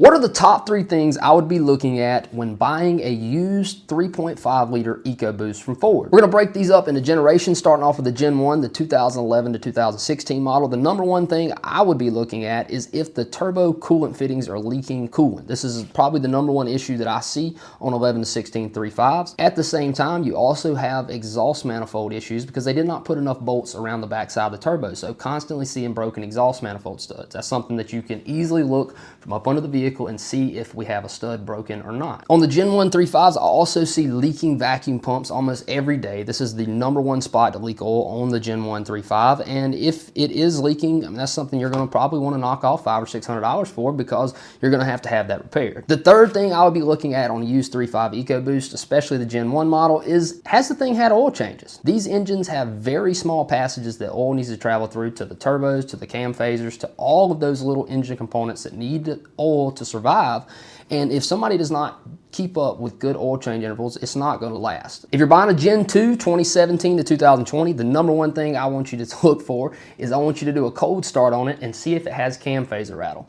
What are the top 3 things I would be looking at when buying a used 3.5 liter EcoBoost from Ford? We're going to break these up into generations, starting off with the Gen 1, the 2011 to 2016 model. The number one thing I would be looking at is if the turbo coolant fittings are leaking coolant. This is probably the number one issue that I see on 11 to 16 3.5s. At the same time, you also have exhaust manifold issues because they did not put enough bolts around the backside of the turbo. So constantly seeing broken exhaust manifold studs. That's something that you can easily look from up under the vehicle and see if we have a stud broken or not. On the Gen 1 3.5s, I also see leaking vacuum pumps almost every day. This is the number one spot to leak oil on the Gen 1 3.5, and if it is leaking, I mean, that's something you're going to probably want to knock off $500 or $600 for, because you're going to have that repaired. The third thing I would be looking at on a used 3.5 EcoBoost, especially the Gen 1 model, is has the thing had oil changes? These engines have very small passages that oil needs to travel through, to the turbos, to the cam phasers, to all of those little engine components that need the oil to survive. And if somebody does not keep up with good oil change intervals, it's not going to last. If you're buying a Gen 2 2017 to 2020, the number one thing I want you to look for is I want you to do a cold start on it and see if it has cam phaser rattle.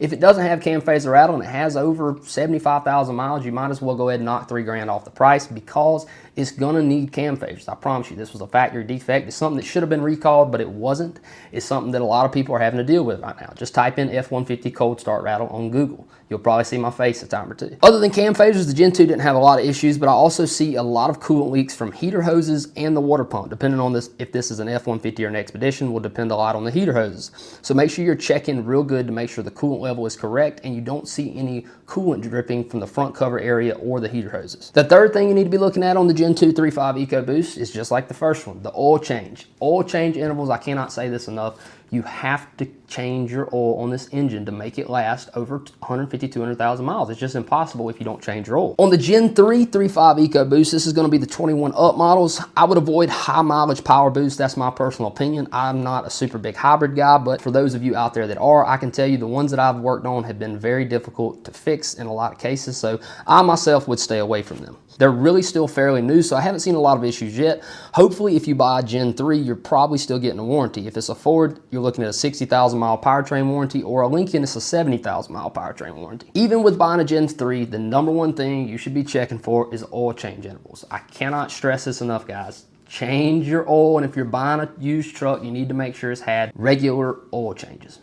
If it doesn't have cam phaser rattle and it has over 75,000 miles, you might as well go ahead and knock $3 grand off the price, because it's gonna need cam phasers. I promise you, this was a factory defect. It's something that should have been recalled, but it wasn't. It's something that a lot of people are having to deal with right now. Just type in F-150 cold start rattle on Google. You'll probably see my face a time or two. Other than cam phasers, the Gen 2 didn't have a lot of issues, but I also see a lot of coolant leaks from heater hoses and the water pump. Depending on this, if this is an F-150 or an Expedition, will depend a lot on the heater hoses. So make sure you're checking real good to make sure the coolant level is correct and you don't see any coolant dripping from the front cover area or the heater hoses. The third thing you need to be looking at on the Gen 2 3.5 EcoBoost is just like the first one, the oil change. Oil change intervals, I cannot say this enough. You have to change your oil on this engine to make it last over 150, 200,000 miles. It's just impossible if you don't change your oil. On the Gen 3 3.5 EcoBoost, this is going to be the 21 up models. I would avoid high mileage power boost. That's my personal opinion. I'm not a super big hybrid guy, but for those of you out there that are, I can tell you the ones that I've worked on have been very difficult to fix in a lot of cases, so I myself would stay away from them. They're really still fairly new, so I haven't seen a lot of issues yet. Hopefully, if you buy a Gen 3, you're probably still getting a warranty. If it's a Ford, you're looking at a 60,000 mile powertrain warranty, or a Lincoln, it's a 70,000 mile powertrain warranty. Even with buying a Gen 3, the number one thing you should be checking for is oil change intervals. I cannot stress this enough, guys. Change your oil, and if you're buying a used truck, you need to make sure it's had regular oil changes.